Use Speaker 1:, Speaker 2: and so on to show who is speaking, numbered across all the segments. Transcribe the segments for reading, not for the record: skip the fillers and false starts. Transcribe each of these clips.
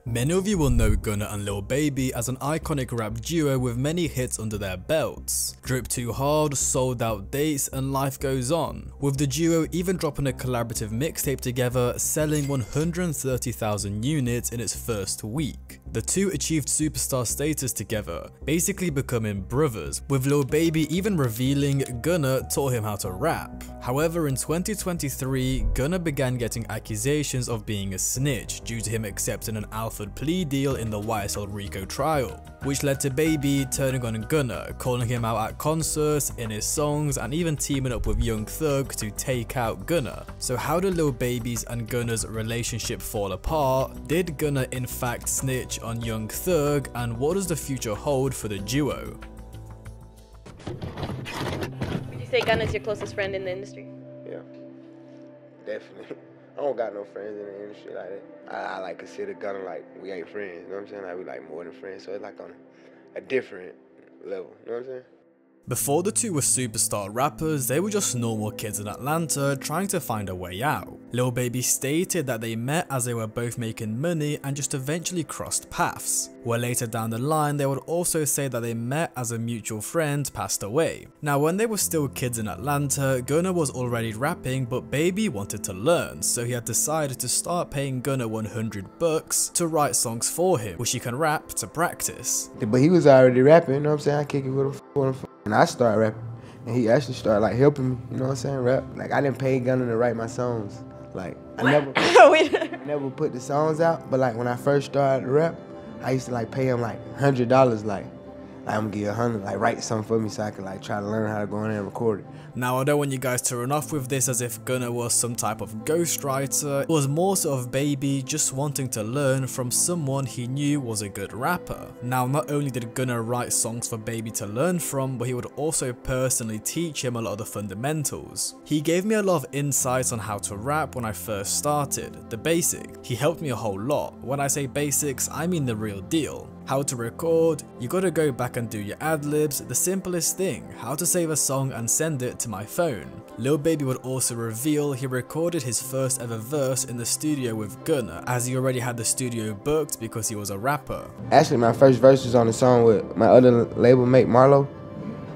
Speaker 1: Many of you will know Gunna and Lil Baby as an iconic rap duo with many hits under their belts. Drip Too Hard, Sold Out Dates, and Life Goes On, with the duo even dropping a collaborative mixtape together, selling 130,000 units in its first week. The two achieved superstar status together, basically becoming brothers, with Lil Baby even revealing Gunna taught him how to rap. However, in 2023, Gunna began getting accusations of being a snitch due to him accepting an Alford plea deal in the YSL Rico trial, which led to Baby turning on Gunna, calling him out at concerts, in his songs, and even teaming up with Young Thug to take out Gunna. So how did Lil Baby's and Gunna's relationship fall apart? Did Gunna in fact snitch on Young Thug, and what does the future hold for the duo?
Speaker 2: Would you say Gunna's your closest friend in the industry?
Speaker 3: Yeah, definitely. I don't got no friends in the industry like that. I like consider Gunna like we ain't friends, you know what I'm saying? Like we like more than friends, so it's like on a different level, you know what I'm saying?
Speaker 1: Before the two were superstar rappers, they were just normal kids in Atlanta trying to find a way out. Lil Baby stated that they met as they were both making money and just eventually crossed paths, where later down the line they would also say that they met as a mutual friend passed away. Now when they were still kids in Atlanta, Gunna was already rapping, but Baby wanted to learn, so he had decided to start paying Gunna $100 to write songs for him, which he can rap to practice.
Speaker 3: But he was already rapping, you know what I'm saying? I kick it with him. And I started rapping, and he actually started like helping me, you know what I'm saying, rap. Like I didn't pay Gunna to write my songs. Like I never put the songs out, but like when I first started to rap, I used to like pay him like $100, like I'm gonna give you $100, like write something for me so I could like try to learn how to go in there and record it.
Speaker 1: Now I don't want you guys to run off with this as if Gunna was some type of ghostwriter. It was more sort of Baby just wanting to learn from someone he knew was a good rapper. Now not only did Gunna write songs for Baby to learn from, but he would also personally teach him a lot of the fundamentals. He gave me a lot of insights on how to rap when I first started, the basic. He helped me a whole lot. When I say basics, I mean the real deal. How to record, you gotta go back and do your ad-libs, the simplest thing, how to save a song and send it to my phone. Lil Baby would also reveal he recorded his first ever verse in the studio with Gunna, as he already had the studio booked because he was a rapper.
Speaker 3: Actually, my first verse was on the song with my other label mate, Marlo,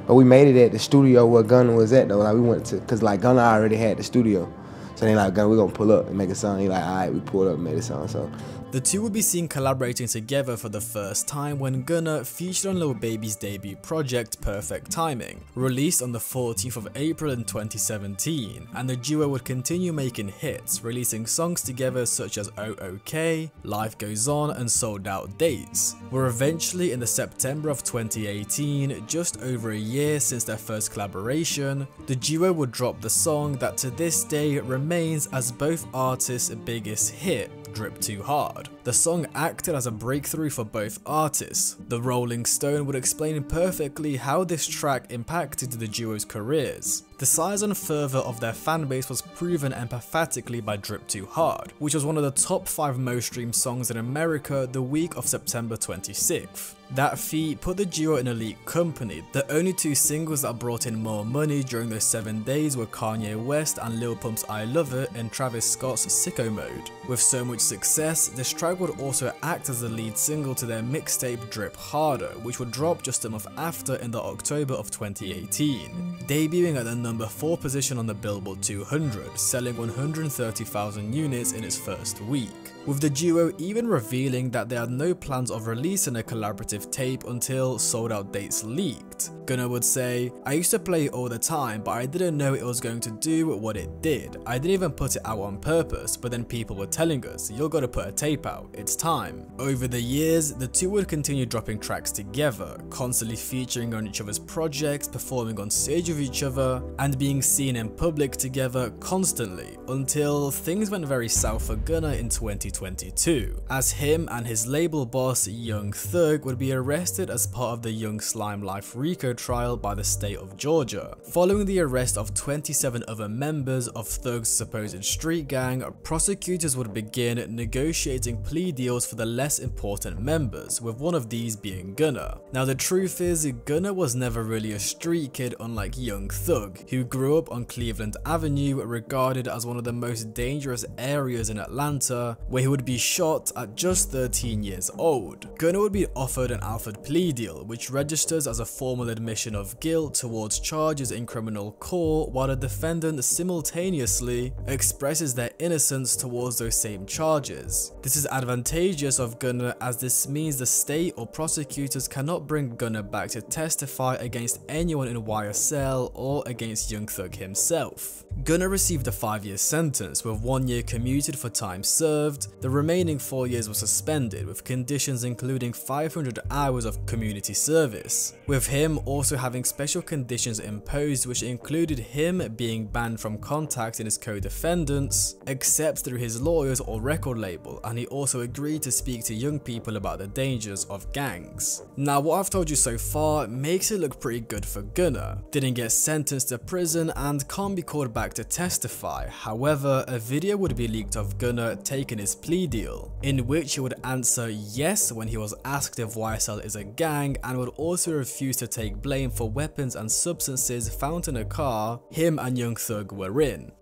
Speaker 3: but we made it at the studio where Gunna was at though. Like we went to, cause like Gunna already had the studio. So they like, Gunna, we gonna pull up and make a song. He like, alright, we pulled up and made a song, so.
Speaker 1: The two would be seen collaborating together for the first time when Gunna featured on Lil Baby's debut project Perfect Timing, released on the 14th of April in 2017, and the duo would continue making hits, releasing songs together such as OOK, Life Goes On, and Sold Out Dates. Where eventually in the September of 2018, just over a year since their first collaboration, the duo would drop the song that to this day remains as both artists' biggest hit, Drip Too Hard. The song acted as a breakthrough for both artists. The Rolling Stone would explain perfectly how this track impacted the duo's careers. The size and fervor of their fanbase was proven empathetically by Drip Too Hard, which was one of the top 5 most streamed songs in America the week of September 26th. That feat put the duo in elite company. The only 2 singles that brought in more money during those 7 days were Kanye West and Lil Pump's I Love It and Travis Scott's Sicko Mode. With so much success, this track would also act as the lead single to their mixtape Drip Harder, which would drop just a month after in the October of 2018, debuting at the number 4 position on the Billboard 200, selling 130,000 units in its first week, with the duo even revealing that they had no plans of releasing a collaborative tape until Sold Out Dates leaked. Gunna would say, "I used to play it all the time, but I didn't know it was going to do what it did. I didn't even put it out on purpose, but then people were telling us, you're gotta put a tape out, it's time." Over the years, the two would continue dropping tracks together, constantly featuring on each other's projects, performing on stage with each other, and being seen in public together constantly, until things went very south for Gunna in 2022, as him and his label boss Young Thug would be arrested as part of the Young Slime Life Rico trial by the state of Georgia. Following the arrest of 27 other members of Thug's supposed street gang, prosecutors would begin negotiating plea deals for the less important members, with one of these being Gunna. Now the truth is, Gunna was never really a street kid, unlike Young Thug, who grew up on Cleveland Avenue, regarded as one of the most dangerous areas in Atlanta, where where he would be shot at just 13 years old. Gunna would be offered an Alfred plea deal, which registers as a formal admission of guilt towards charges in criminal court, while the defendant simultaneously expresses their innocence towards those same charges. This is advantageous of Gunna, as this means the state or prosecutors cannot bring Gunna back to testify against anyone in YSL or against Young Thug himself. Gunna received a 5-year sentence, with 1 year commuted for time served. The remaining 4 years were suspended, with conditions including 500 hours of community service, with him also having special conditions imposed, which included him being banned from contacting his co-defendants except through his lawyers or record label, and he also agreed to speak to young people about the dangers of gangs. Now, what I've told you so far makes it look pretty good for Gunna. Didn't get sentenced to prison and can't be called back to testify. However, a video would be leaked of Gunna taking his plea deal, in which he would answer yes when he was asked if YSL is a gang, and would also refuse to take blame for weapons and substances found in a car him and Young Thug were in.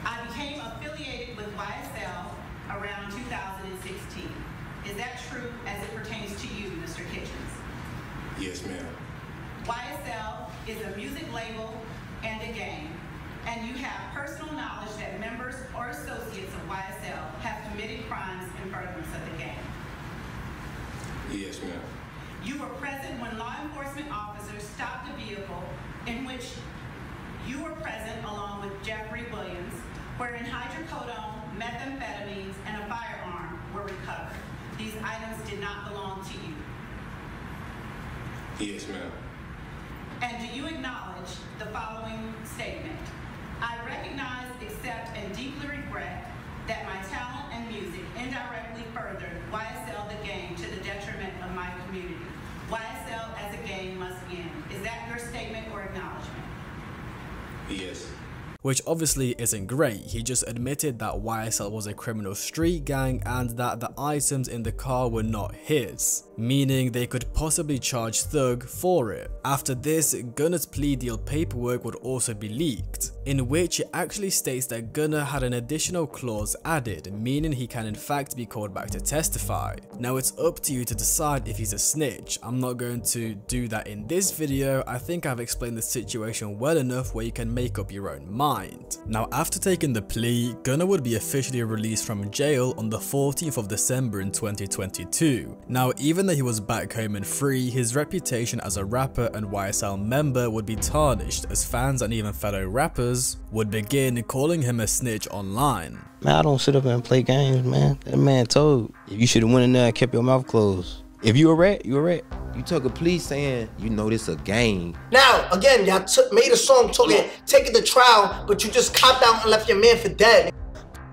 Speaker 4: I became affiliated with YSL around 2016. Is that true as it pertains to you, Mr. Kitchens?
Speaker 5: Yes, ma'am.
Speaker 4: YSL is a music label and a gang, and you have personal knowledge that members or associates of YSL have committed crimes in furtherance of the gang.
Speaker 5: Yes, ma'am.
Speaker 4: You were present when law enforcement officers stopped a vehicle in which you were present along with Jeffrey Williams, wherein hydrocodone, methamphetamines, and a firearm were recovered. These items did not belong to you.
Speaker 5: Yes, ma'am.
Speaker 4: And do you acknowledge the following statement? I recognize, accept, and deeply regret that my talent and music indirectly furthered YSL the gang to the detriment of my community. YSL as a gang must end. Is that your statement or acknowledgement?
Speaker 5: Yes.
Speaker 1: Which obviously isn't great. He just admitted that YSL was a criminal street gang and that the items in the car were not his, meaning they could possibly charge Thug for it. After this, Gunna's plea deal paperwork would also be leaked, in which it actually states that Gunna had an additional clause added, meaning he can in fact be called back to testify. Now, it's up to you to decide if he's a snitch. I'm not going to do that in this video. I think I've explained the situation well enough where you can make up your own mind. Now, after taking the plea, Gunna would be officially released from jail on the 14th of December in 2022. Now, even though he was back home and free, his reputation as a rapper and YSL member would be tarnished, as fans and even fellow rappers would begin calling him a snitch online.
Speaker 6: Man, I don't sit up and play games, man. That man told you should have went in there and kept your mouth closed. If you a rat, you a rat.
Speaker 3: You took a plea saying, you know this a gang.
Speaker 7: Now, again, y'all made a song talking, taking the trial, but you just copped out and left your man for dead.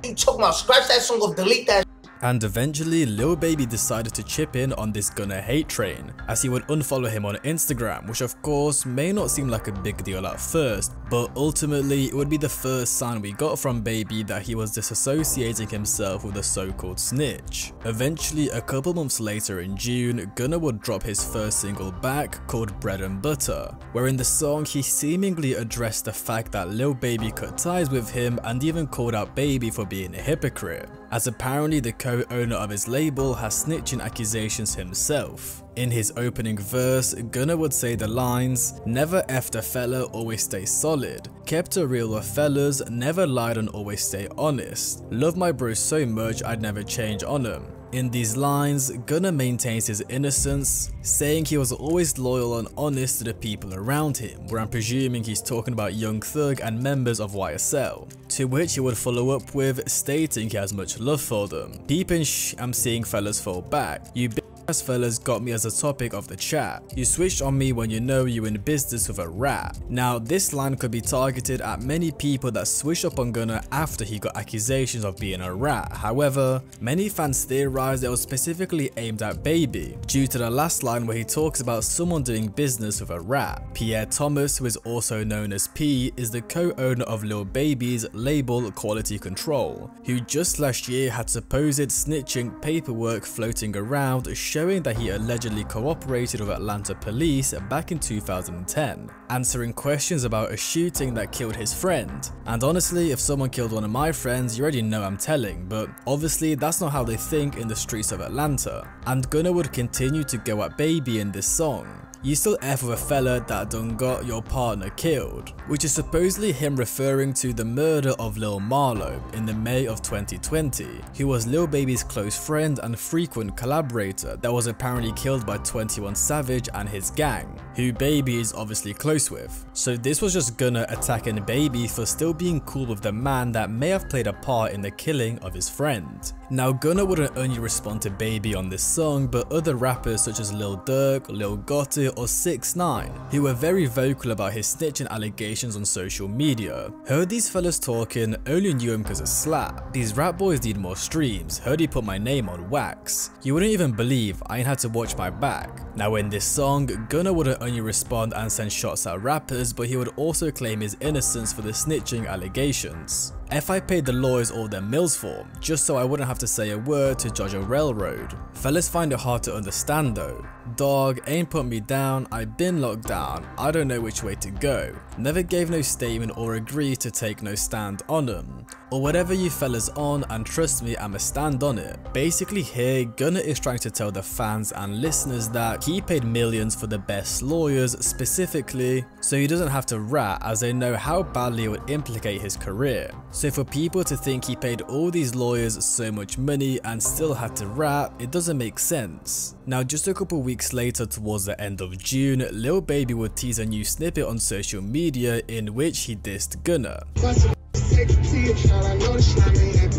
Speaker 7: You talking about scratch that song off, delete that.
Speaker 1: And eventually, Lil Baby decided to chip in on this Gunna hate train, as he would unfollow him on Instagram, which of course may not seem like a big deal at first, but ultimately it would be the first sign we got from Baby that he was disassociating himself with a so-called snitch. Eventually, a couple months later in June, Gunna would drop his first single back, called Bread and Butter, where in the song he seemingly addressed the fact that Lil Baby cut ties with him and even called out Baby for being a hypocrite, as apparently the co-owner of his label has snitching accusations himself. In his opening verse, Gunna would say the lines, "Never effed a fella, always stay solid. Kept it real with fellas, never lied and always stay honest. Love my bros so much I'd never change on him." In these lines, Gunna maintains his innocence, saying he was always loyal and honest to the people around him, where I'm presuming he's talking about Young Thug and members of YSL, to which he would follow up with stating he has much love for them. Peeping I'm seeing fellas fall back. You ass fellas got me as a topic of the chat. You switched on me when you know you in business with a rat. Now, this line could be targeted at many people that switched up on Gunna after he got accusations of being a rat. However, many fans theorized it was specifically aimed at Baby, due to the last line where he talks about someone doing business with a rat. Pierre Thomas, who is also known as P, is the co-owner of Lil Baby's label Quality Control, who just last year had supposed snitching paperwork floating around showing that he allegedly cooperated with Atlanta police back in 2010, answering questions about a shooting that killed his friend. And honestly, if someone killed one of my friends, you already know I'm telling, but obviously that's not how they think in the streets of Atlanta. And Gunna would continue to go at Baby in this song. You still F with a fella that done got your partner killed, which is supposedly him referring to the murder of Lil Marlo in the May of 2020, who was Lil Baby's close friend and frequent collaborator that was apparently killed by 21 Savage and his gang, who Baby is obviously close with. So this was just Gunna attacking Baby for still being cool with the man that may have played a part in the killing of his friend. Now Gunna wouldn't only respond to Baby on this song, but other rappers such as Lil Durk, Lil Gotti or 6ix9ine, who were very vocal about his snitching allegations on social media. Heard these fellas talking, only knew him cause of slap. These rap boys need more streams, heard he put my name on wax. You wouldn't even believe I ain't had to watch my back. Now in this song, Gunna wouldn't only respond and send shots at rappers, but he would also claim his innocence for the snitching allegations. I paid the lawyers all their mills for, just so I wouldn't have to say a word to judge a railroad. Fellas find it hard to understand though. Dog, ain't put me down, I been locked down, I don't know which way to go. Never gave no statement or agreed to take no stand on them. Or whatever you fellas on, and trust me, I'ma stand on it. Basically here, Gunna is trying to tell the fans and listeners that he paid millions for the best lawyers specifically, so he doesn't have to rat as they know how badly it would implicate his career. So for people to think he paid all these lawyers so much money and still had to rap, it doesn't make sense. Now just a couple weeks later, towards the end of June, Lil Baby would tease a new snippet on social media in which he dissed Gunna.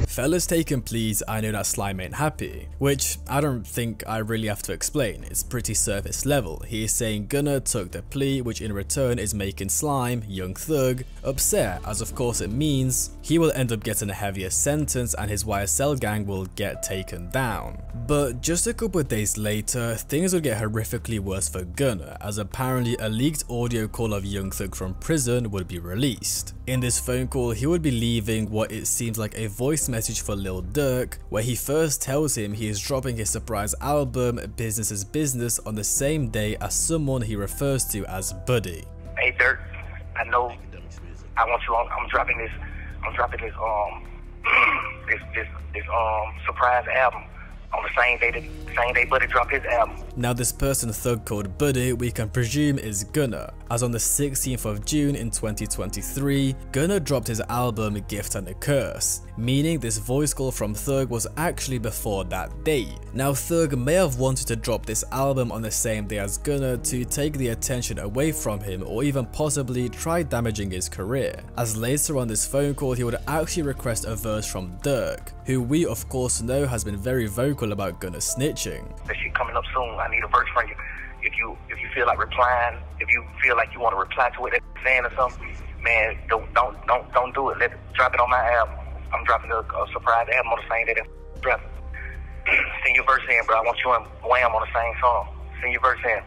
Speaker 1: Fellas taken please, I know that slime ain't happy, which I don't think I really have to explain, it's pretty surface level. He is saying Gunna took the plea, which in return is making Slime, Young Thug, upset, as of course it means he will end up getting a heavier sentence and his YSL gang will get taken down. But just a couple of days later, things would get horrifically worse for Gunna, as apparently a leaked audio call of Young Thug from prison would be released. In this phone call, he would be leaving what it seems like a voice message for Lil Durk, where he first tells him he is dropping his surprise album Business is Business on the same day as someone he refers to as Buddy.
Speaker 8: Hey Durk, I know I want you on, I'm dropping this surprise album on the same day Buddy dropped his album.
Speaker 1: Now this person Thug called Buddy we can presume is Gunna, as on the 16th of June in 2023, Gunna dropped his album Gift and a Curse, meaning this voice call from Thug was actually before that date. Now Thug may have wanted to drop this album on the same day as Gunna to take the attention away from him or even possibly try damaging his career, as later on this phone call he would actually request a verse from Durk, who we of course know has been very vocal about Gunna snitching.
Speaker 8: That shit coming up soon, I need a verse from you. If you feel like replying, if you feel like you want to reply to what they're saying or something, man, don't do it. Drop it on my album. I'm dropping a surprise album on the same day that dropping. Send your verse in, bro. I want you and Wham on the same song. Send your verse in.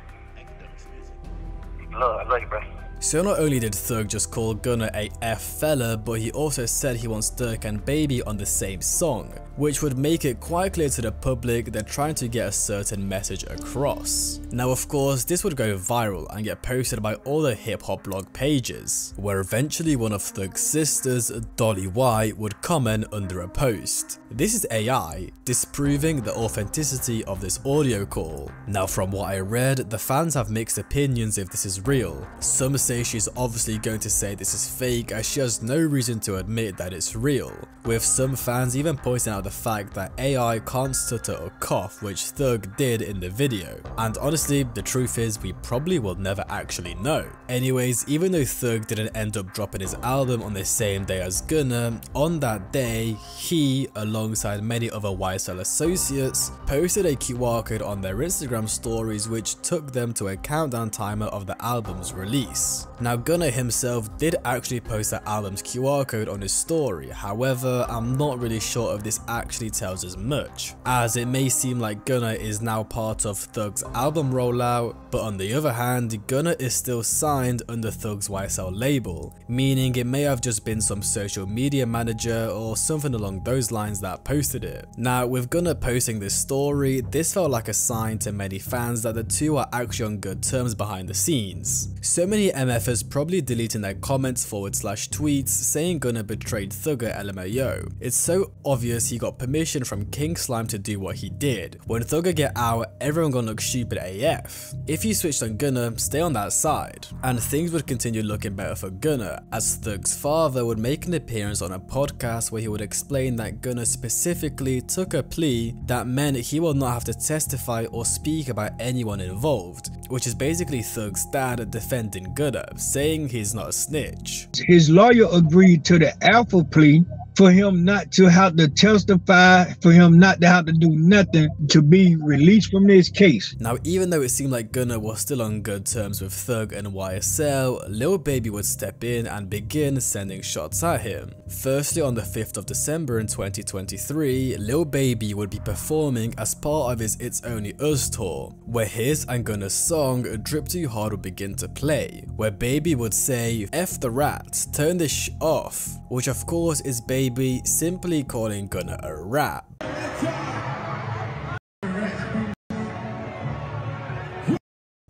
Speaker 8: I love you, bro.
Speaker 1: So not only did Thug just call Gunna a F fella, but he also said he wants Durk and Baby on the same song, which would make it quite clear to the public they're trying to get a certain message across. Now of course this would go viral and get posted by all the hip hop blog pages, where eventually one of Thug's sisters, Dolly Y, would comment under a post. This is AI, disproving the authenticity of this audio call. Now from what I read, the fans have mixed opinions if this is real. Some say she's obviously going to say this is fake as she has no reason to admit that it's real, with some fans even pointing out the fact that AI can't stutter or cough, which Thug did in the video. And honestly, the truth is we probably will never actually know. Anyways, even though Thug didn't end up dropping his album on the same day as Gunna, on that day he, alongside many other YSL associates, posted a QR code on their Instagram stories which took them to a countdown timer of the album's release. albums. Now Gunna himself did actually post that album's QR code on his story, however I'm not really sure if this actually tells us much, as it may seem like Gunna is now part of Thug's album rollout, but on the other hand Gunna is still signed under Thug's YSL label, meaning it may have just been some social media manager or something along those lines that posted it. Now with Gunna posting this story, this felt like a sign to many fans that the two are actually on good terms behind the scenes. So many MFers probably deleting their comments / tweets saying Gunna betrayed Thugger LMAO. It's so obvious he got permission from King Slime to do what he did. When Thugger get out, everyone gonna look stupid AF. If you switched on Gunna, stay on that side. And things would continue looking better for Gunna, as Thug's father would make an appearance on a podcast where he would explain that Gunna specifically took a plea that meant he will not have to testify or speak about anyone involved, which is basically Thug's dad defending Gunna, saying he's not a snitch.
Speaker 9: His lawyer agreed to the alpha plea for him not to have to testify, for him not to have to do nothing, to be released from this case.
Speaker 1: Now even though it seemed like Gunna was still on good terms with Thug and YSL, Lil Baby would step in and begin sending shots at him. Firstly, on the 5th of December in 2023, Lil Baby would be performing as part of his It's Only Us tour, where his and Gunna's song Drip Too Hard would begin to play, where Baby would say, "F the rats, turn this off," which of course is Baby simply calling Gunna a rat.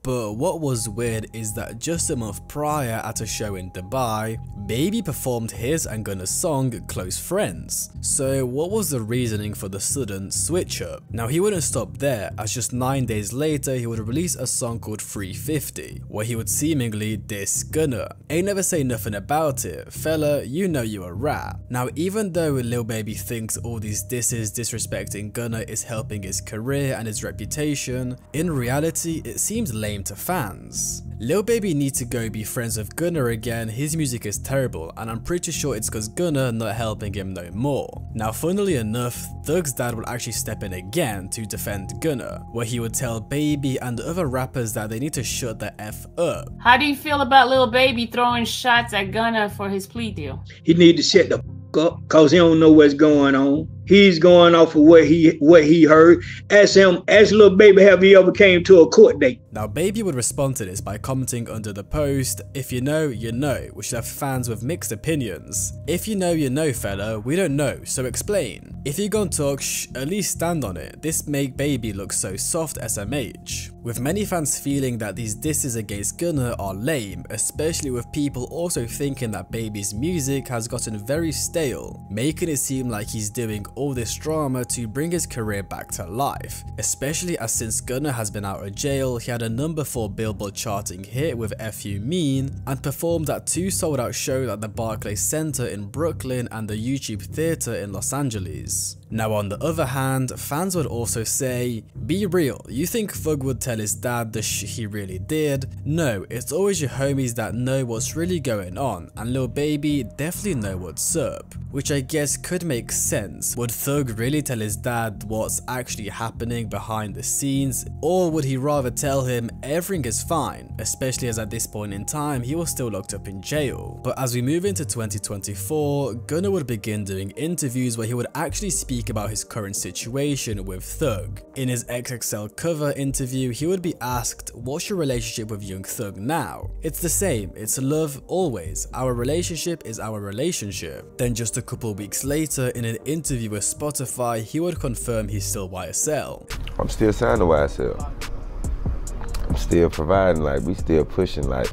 Speaker 1: But what was weird is that just a month prior at a show in Dubai, Baby performed his and Gunna's song Close Friends. So what was the reasoning for the sudden switch up? Now he wouldn't stop there, as just 9 days later he would release a song called 350, where he would seemingly diss Gunna. Ain't never say nothing about it, fella, you know you a rat. Now even though Lil Baby thinks all these disses disrespecting Gunna is helping his career and his reputation, in reality it seems lame to fans. Lil Baby needs to go be friends with Gunna again, his music is terrible and I'm pretty sure it's cause Gunna not helping him no more. Now funnily enough, Thug's dad would actually step in again to defend Gunna, where he would tell Baby and the other rappers that they need to shut the F up.
Speaker 10: How do you feel about Lil Baby throwing shots at Gunna for his plea deal?
Speaker 9: He need to shut the up cause he don't know what's going on. He's going off of what he heard. Ask him, ask Lil Baby, have he ever came to a court date?
Speaker 1: Now Baby would respond to this by commenting under the post, "If you know, you know," which left fans with mixed opinions. If you know, fella, we don't know, so explain. If you gon' talk, at least stand on it. This make Baby look so soft SMH. With many fans feeling that these disses against Gunna are lame, especially with people also thinking that Baby's music has gotten very stale, making it seem like he's doing all this drama to bring his career back to life, especially as since Gunna has been out of jail, he had a number 4 Billboard charting hit with F You Mean and performed at 2 sold-out shows at the Barclays Center in Brooklyn and the YouTube Theater in Los Angeles. Now on the other hand, fans would also say, be real, you think Thug would tell his dad the shit he really did? No, it's always your homies that know what's really going on, and Lil Baby definitely know what's up, which I guess could make sense. Would Thug really tell his dad what's actually happening behind the scenes, or would he rather tell him everything is fine, especially as at this point in time he was still locked up in jail? But as we move into 2024, Gunna would begin doing interviews where he would actually speak about his current situation with Thug. In his XXL cover interview, he would be asked, "What's your relationship with Young Thug now?" It's the same, it's love always, our relationship is our relationship. Then just a couple weeks later, in an interview with Spotify, he would confirm he's still YSL.
Speaker 11: I'm still signed to YSL. I'm still providing, like we still pushing, like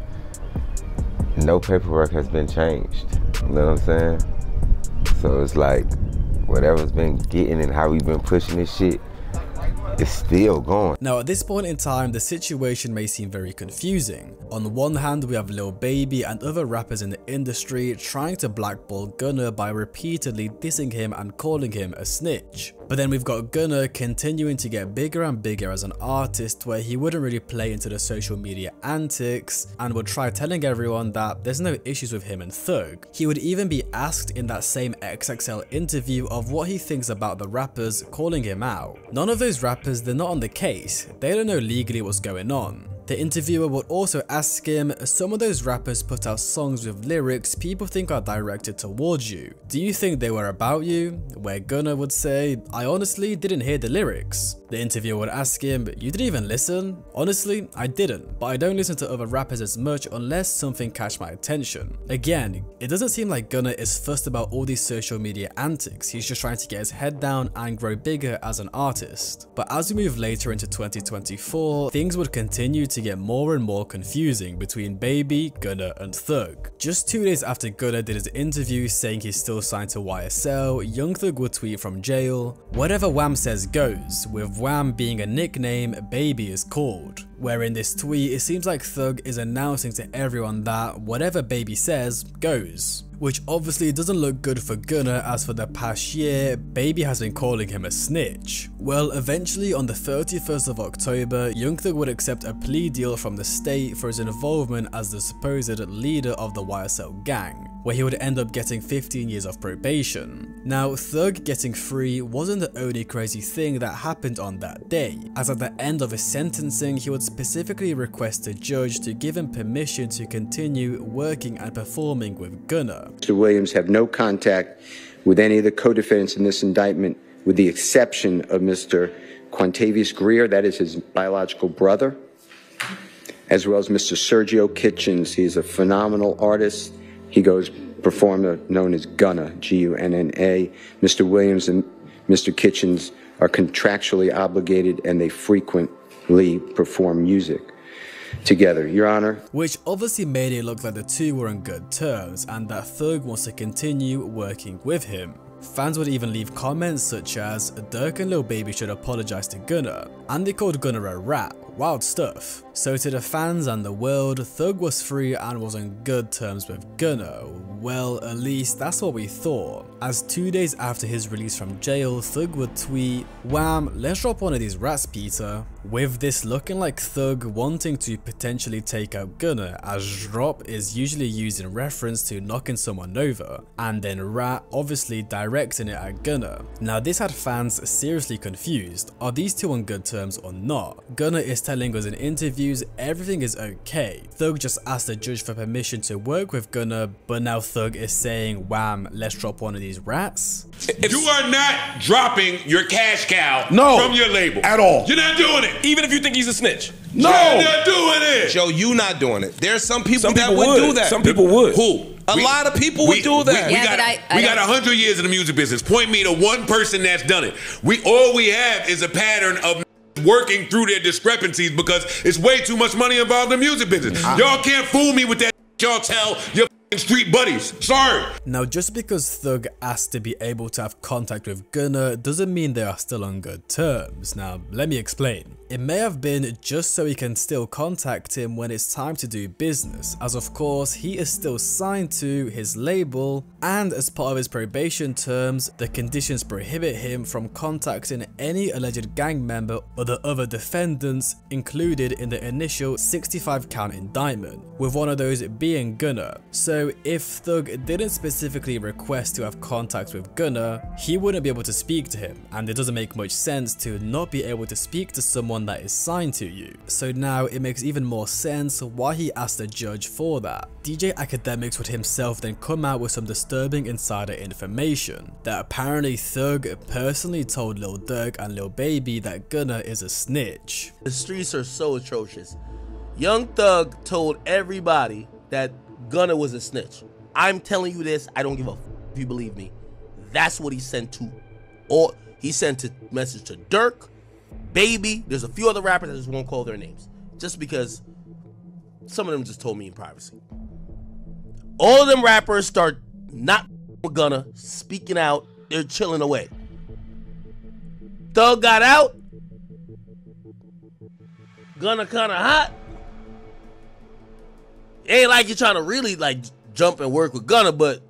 Speaker 11: no paperwork has been changed. You know what I'm saying? So it's like, whatever's been getting and how we've been pushing this shit, it's still going.
Speaker 1: Now at this point in time, the situation may seem very confusing. On the one hand, we have Lil Baby and other rappers in the industry trying to blackball Gunna by repeatedly dissing him and calling him a snitch. But then we've got Gunna continuing to get bigger and bigger as an artist, where he wouldn't really play into the social media antics and would try telling everyone that there's no issues with him and Thug. He would even be asked in that same XXL interview of what he thinks about the rappers calling him out. None of those rappers, they're not on the case, they don't know legally what's going on. The interviewer would also ask him, some of those rappers put out songs with lyrics people think are directed towards you. Do you think they were about you? Where Gunna would say, I honestly didn't hear the lyrics. The interviewer would ask him, you didn't even listen? Honestly, I didn't, but I don't listen to other rappers as much unless something catch my attention. Again, it doesn't seem like Gunna is fussed about all these social media antics, he's just trying to get his head down and grow bigger as an artist. But as we move later into 2024, things would continue to get more and more confusing between Baby, Gunna and Thug. Just 2 days after Gunna did his interview saying he's still signed to YSL, Young Thug would tweet from jail, whatever Wham says goes, with Wham being a nickname Baby is called. Where in this tweet it seems like Thug is announcing to everyone that whatever Baby says goes. Which obviously doesn't look good for Gunna, as for the past year, Baby has been calling him a snitch. Well, eventually on the 31st of October, Young Thug would accept a plea deal from the state for his involvement as the supposed leader of the YSL gang, where he would end up getting 15 years of probation. Now, Thug getting free wasn't the only crazy thing that happened on that day, as at the end of his sentencing, he would specifically request a judge to give him permission to continue working and performing with Gunna.
Speaker 12: Mr. Williams have no contact with any of the co-defendants in this indictment, with the exception of Mr. Quantavious Greer, that is his biological brother, as well as Mr. Sergio Kitchens. He's a phenomenal artist. He goes performer known as Gunna, G-U-N-N-A. Mr. Williams and Mr. Kitchens are contractually obligated and they frequently perform music together, Your Honor.
Speaker 1: Which obviously made it look like the two were on good terms and that Thug wants to continue working with him. Fans would even leave comments such as, Durk and Lil Baby should apologize to Gunna, and they called Gunna a rat. Wild stuff. So to the fans and the world, Thug was free and was on good terms with Gunna. Well, at least that's what we thought, as 2 days after his release from jail, Thug would tweet, Wham, let's drop one of these rats, Peter. With this looking like Thug wanting to potentially take out Gunna, as drop is usually used in reference to knocking someone over, and then rat obviously directing it at Gunna. Now this had fans seriously confused. Are these two on good terms or not? Gunna is telling us in interviews everything is okay. Thug just asked the judge for permission to work with Gunna, but now Thug is saying, Wham, let's drop one of these rats?
Speaker 13: You are not dropping your cash cow from your label.
Speaker 14: At all.
Speaker 13: You're not doing it.
Speaker 14: Even if you think he's a snitch.
Speaker 13: No. You're not doing it.
Speaker 15: Joe, you not doing it. There's some people that would do that.
Speaker 14: Some people would.
Speaker 13: Who?
Speaker 15: A lot of people would do that.
Speaker 13: We got 100 years in the music business. Point me to one person that's done it. All we have is a pattern of working through their discrepancies because it's way too much money involved in the music business. Y'all can't fool me with that. Y'all tell your street buddies. Sorry.
Speaker 1: Now, just because Thug asked to be able to have contact with Gunna doesn't mean they are still on good terms. Now, let me explain. It may have been just so he can still contact him when it's time to do business, as of course he is still signed to his label, and as part of his probation terms, the conditions prohibit him from contacting any alleged gang member or the other defendants included in the initial 65 count indictment, with one of those being Gunna. So if Thug didn't specifically request to have contact with Gunna, he wouldn't be able to speak to him, and it doesn't make much sense to not be able to speak to someone that is signed to you. So now it makes even more sense why he asked the judge for that. DJ Academics would himself then come out with some disturbing insider information that apparently Thug personally told Lil Durk and Lil Baby that Gunna is a snitch.
Speaker 16: The streets are so atrocious. Young Thug told everybody that Gunna was a snitch. I'm telling you this, I don't give a f if you believe me. That's what he sent to, or he sent a message to Durk, Baby. There's a few other rappers, I just won't call their names, just because some of them just told me in privacy. All of them rappers start not with Gunna, speaking out, they're chilling away. Thug got out, Gunna kinda hot. Ain't like you're trying to really like jump and work with Gunna, but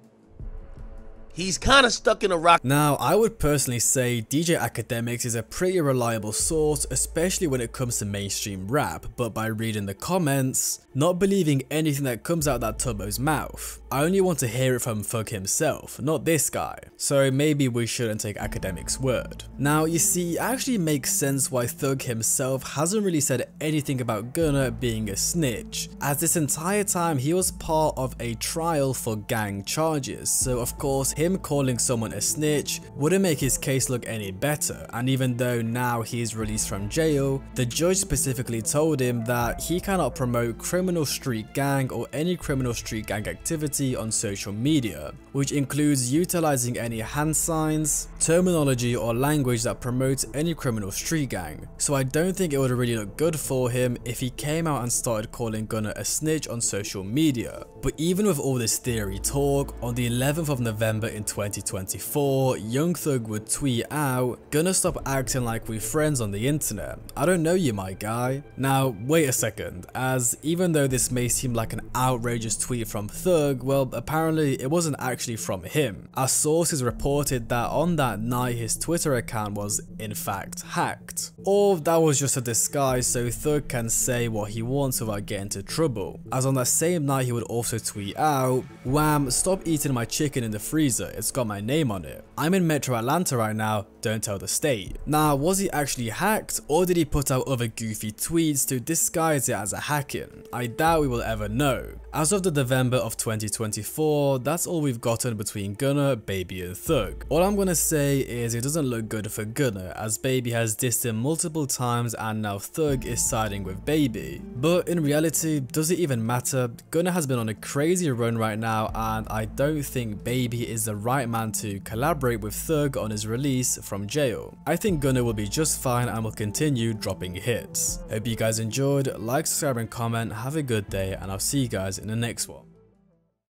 Speaker 16: He's kind of stuck in a rock.
Speaker 1: Now, I would personally say DJ Academics is a pretty reliable source, especially when it comes to mainstream rap, but by reading the comments, not believing anything that comes out that Tubbo's mouth. I only want to hear it from Thug himself, not this guy. So maybe we shouldn't take Academics' word. Now, you see, it actually makes sense why Thug himself hasn't really said anything about Gunna being a snitch, as this entire time he was part of a trial for gang charges, so of course him calling someone a snitch wouldn't make his case look any better. And even though now he is released from jail, the judge specifically told him that he cannot promote criminal street gang or any criminal street gang activity on social media, which includes utilizing any hand signs, terminology or language that promotes any criminal street gang. So I don't think it would really look good for him if he came out and started calling Gunna a snitch on social media. But even with all this theory talk, on the 11th of November in 2024, Young Thug would tweet out, "Gunna stop acting like we friends on the internet. I don't know you, my guy." Now, wait a second, as even though this may seem like an outrageous tweet from Thug, well, apparently it wasn't actually from him. Our sources reported that on that night his Twitter account was in fact hacked. Or that was just a disguise so Thug can say what he wants without getting into trouble. As on that same night he would also tweet out, "Wham, stop eating my chicken in the freezer, it's got my name on it. I'm in Metro Atlanta right now, don't tell the state." Now, was he actually hacked, or did he put out other goofy tweets to disguise it as a hacking? I doubt we will ever know. As of the November of 2024, that's all we've gotten between Gunna, Baby and Thug. All I'm gonna say is it doesn't look good for Gunna, as Baby has dissed him multiple times and now Thug is siding with Baby. But in reality, does it even matter? Gunna has been on a crazy run right now, and I don't think Baby is the right man to collaborate with Thug on his release from jail. I think Gunna will be just fine and will continue dropping hits. Hope you guys enjoyed, like, subscribe and comment, have a good day, and I'll see you guys in the next one.